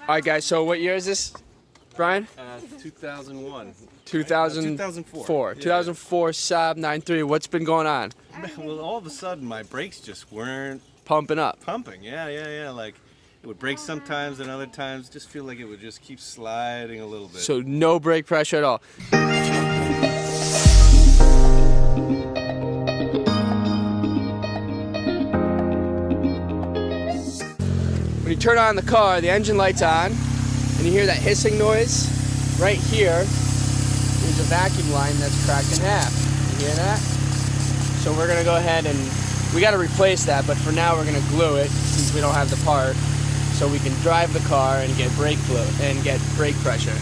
All right, guys. So what year is this, Brian? 2001. 2004. Yeah. 2004 Saab 9.3. What's been going on? Well, all of a sudden, my brakes just weren't Pumping up. pumping. Yeah. Like, it would brake sometimes, and other times, just feel like it would just keep sliding a little bit. So no brake pressure at all. When you turn on the car, the engine light's on, and you hear that hissing noise. Right here is a vacuum line that's cracked in half. You hear that? So we're gonna go ahead and we gotta replace that, but for now we're gonna glue it since we don't have the part, so we can drive the car and get brake fluid and get brake pressure.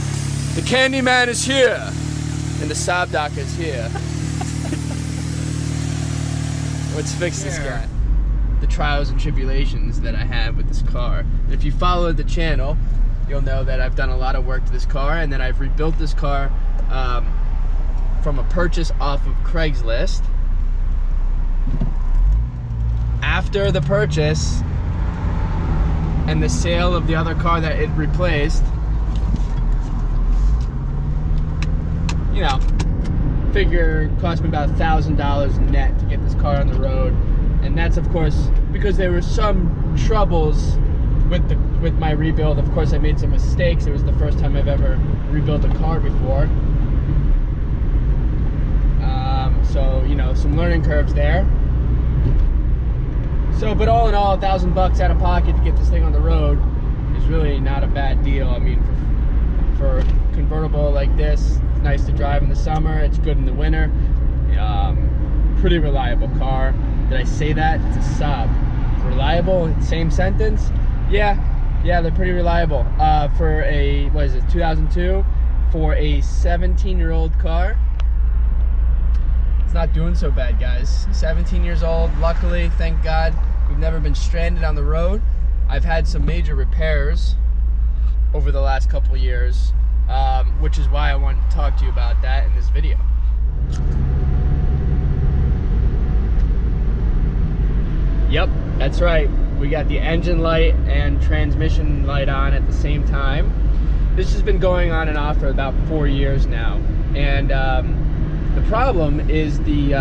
The Candyman is here, and the Saab doc is here. Let's fix this guy. The trials and tribulations that I have with this car. And if you follow the channel, you'll know that I've done a lot of work to this car, and then I've rebuilt this car from a purchase off of Craigslist. After the purchase and the sale of the other car that it replaced, you know, figure it cost me about $1,000 net to get this car on the road. And that's, of course, because there were some troubles with my rebuild. Of course, I made some mistakes. It was the first time I've ever rebuilt a car before. So, you know, some learning curves there. So, but all in all, $1,000 out of pocket to get this thing on the road is really not a bad deal. I mean, for a convertible like this, it's nice to drive in the summer. It's good in the winter. Pretty reliable car. Did I say that? It's a Saab. Reliable, same sentence? Yeah, they're pretty reliable. For a, what is it, 2002? For a 17-year-old car, it's not doing so bad, guys. 17 years old, luckily, thank God. We've never been stranded on the road. I've had some major repairs over the last couple years, which is why I wanted to talk to you about that in this video. Yep, that's right. We got the engine light and transmission light on at the same time. This has been going on and off for about 4 years now. And the problem is the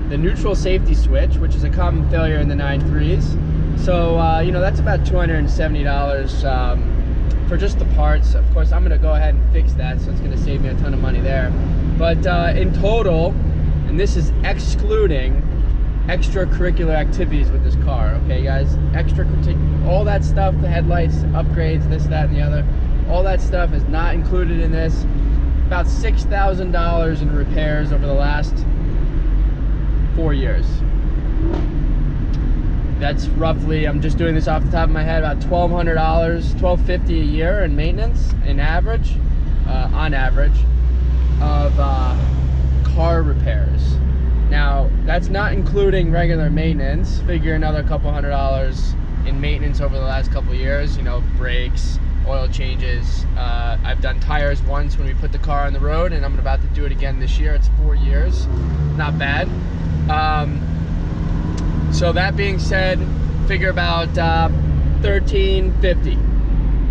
the neutral safety switch, which is a common failure in the 9.3s. So, you know, that's about $270 for just the parts. Of course, I'm gonna go ahead and fix that, so it's gonna save me a ton of money there. But in total, and this is excluding extracurricular activities with this car, okay guys? All that stuff, the headlights, upgrades, this, that, and the other, all that stuff is not included in this. About $6,000 in repairs over the last 4 years. That's roughly, I'm just doing this off the top of my head, about $1,200, $1,250 a year in maintenance, on average, of car repairs. Now, that's not including regular maintenance. Figure another couple $100 in maintenance over the last couple of years. You know, brakes, oil changes. I've done tires once when we put the car on the road, and I'm about to do it again this year. It's 4 years. Not bad. So that being said, figure about $1,350,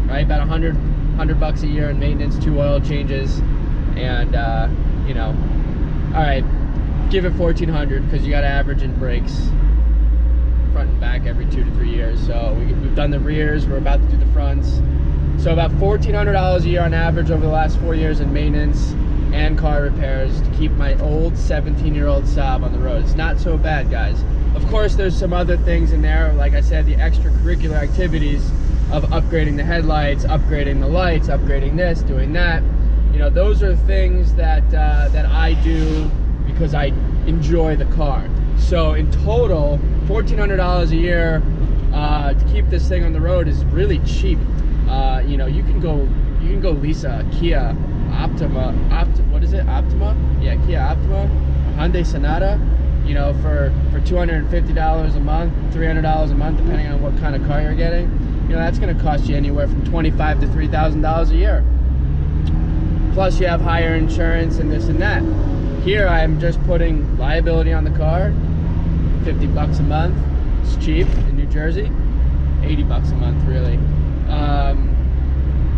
right? About $100 a year in maintenance, 2 oil changes, and you know, all right. Give it $1,400 because you got to average in brakes front and back every 2 to 3 years. So we've done the rears, we're about to do the fronts. So about $1,400 a year on average over the last 4 years in maintenance and car repairs to keep my old 17-year-old Saab on the road. It's not so bad, guys. Of course, there's some other things in there. Like I said, the extracurricular activities of upgrading the headlights, upgrading the lights, upgrading this, doing that. You know, those are things that that I do because I enjoy the car. So in total, $1,400 a year to keep this thing on the road is really cheap. You know, you can go lease a Kia Optima. What is it? Optima? Yeah, Kia Optima, Hyundai Sonata. You know, for $250 a month, $300 a month, depending on what kind of car you're getting. You know, that's going to cost you anywhere from $2,500 to $3,000 a year. Plus, you have higher insurance and this and that. Here, I'm just putting liability on the car, $50 a month. It's cheap in New Jersey. $80 a month, really.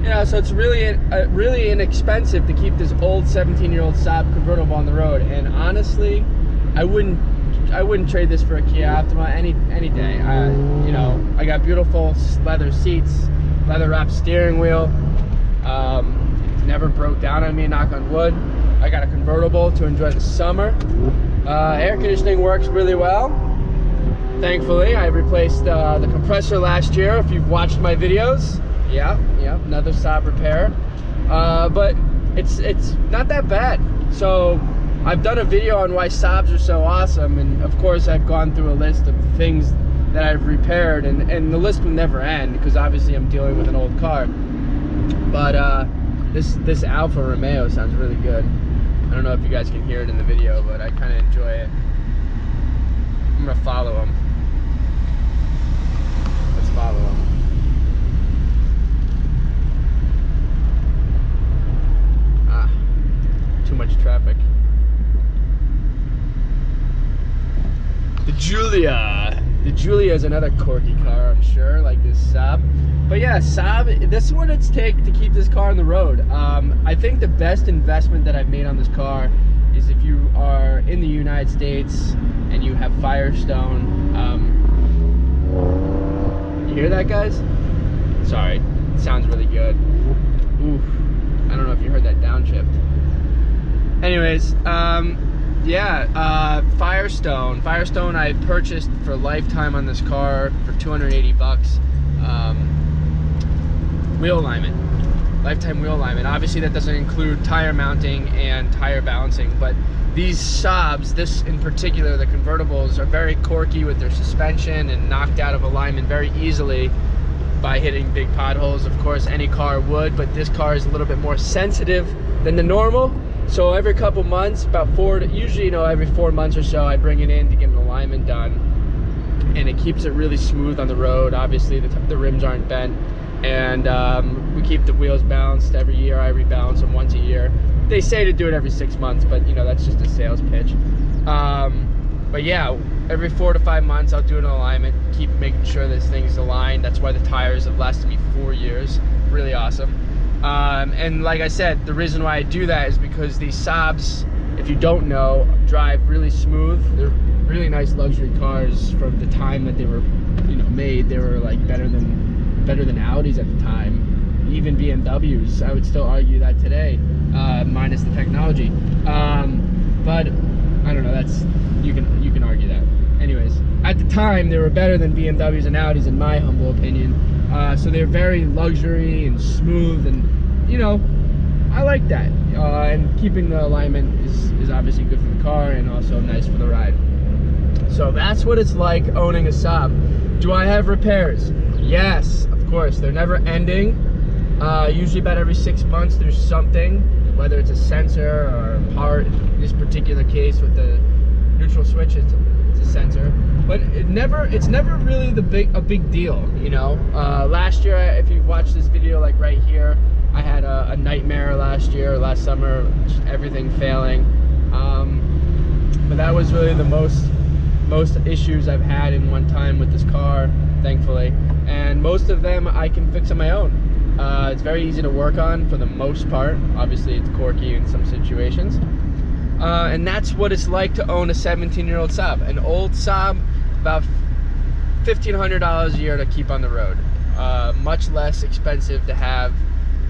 You know, so it's really inexpensive to keep this old 17-year-old Saab convertible on the road. And honestly, I wouldn't trade this for a Kia Optima any day. You know, I got beautiful leather seats, leather wrapped steering wheel. Never broke down on me, knock on wood. I got a convertible to enjoy the summer. Air conditioning works really well. Thankfully, I replaced the compressor last year. If you've watched my videos, yeah, another Saab repair. But it's not that bad. So I've done a video on why Saabs are so awesome, and of course I've gone through a list of things that I've repaired, and the list will never end because obviously I'm dealing with an old car. But this Alfa Romeo sounds really good. I don't know if you guys can hear it in the video, but I kind of enjoy it. I'm gonna follow him. Let's follow him. Ah, too much traffic. The Giulia is another quirky car, I'm sure, like this Saab. But yeah, Saab, this is what it's take to keep this car on the road. I think the best investment that I've made on this car is if you are in the United States and you have Firestone. You hear that, guys? Sorry, it sounds really good. Oof, I don't know if you heard that downshift. Anyways, yeah, Firestone. Firestone I purchased for lifetime on this car for $280. Wheel alignment, lifetime wheel alignment. Obviously that doesn't include tire mounting and tire balancing, but these Saabs, this in particular, the convertibles, are very quirky with their suspension and knocked out of alignment very easily by hitting big potholes. Of course, any car would, but this car is a little bit more sensitive than the normal. So every couple months, usually, you know, every 4 months or so, I bring it in to get an alignment done, and it keeps it really smooth on the road. Obviously, the rims aren't bent, and we keep the wheels balanced every year. I rebalance them once a year. They say to do it every 6 months, but you know, that's just a sales pitch. But yeah, every 4 to 5 months, I'll do an alignment, keep making sure this thing's aligned. That's why the tires have lasted me 4 years. Really awesome. And like I said, the reason why I do that is because these Saabs, if you don't know, drive really smooth. They're really nice luxury cars from the time that they were, you know, made. They were like better than Audis at the time, even BMWs. I would still argue that today, minus the technology. But I don't know. That's you can argue that. Anyways, at the time they were better than BMWs and Audis in my humble opinion. So they're very luxury and smooth, and you know, I like that. And keeping the alignment is obviously good for the car and also nice for the ride. So that's what it's like owning a Saab. Do I have repairs? Yes, of course. They're never ending. Usually about every 6 months there's something, whether it's a sensor or a part. In this particular case with the neutral switch, it's a sensor. But it's never really a big deal, you know. Last year, if you've watched this video, like right here, I had a nightmare last summer, just everything failing. But that was really the most issues I've had in one time with this car, thankfully. And most of them I can fix on my own. It's very easy to work on for the most part. Obviously, it's quirky in some situations. And that's what it's like to own a 17-year-old Saab. An old Saab, about $1,500 a year to keep on the road. Much less expensive to have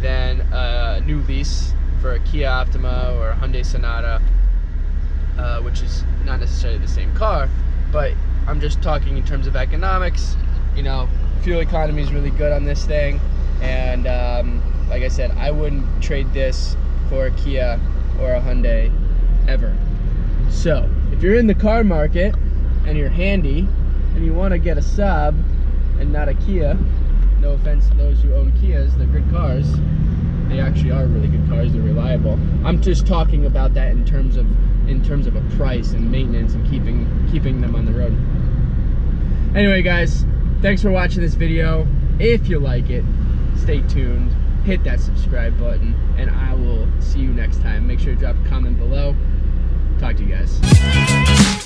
than a new lease for a Kia Optima or a Hyundai Sonata, which is not necessarily the same car, but I'm just talking in terms of economics. You know, fuel economy is really good on this thing, and like I said, I wouldn't trade this for a Kia or a Hyundai ever. So if you're in the car market and you're handy and you want to get a Saab and not a Kia, no offense to those who own Kias, they're good cars. They actually are really good cars. They're reliable. I'm just talking about that in terms of a price and maintenance and keeping them on the road. Anyway, guys, thanks for watching this video. If you like it, stay tuned, hit that subscribe button, and I will see you next time. Make sure to drop a comment below. Talk to you guys.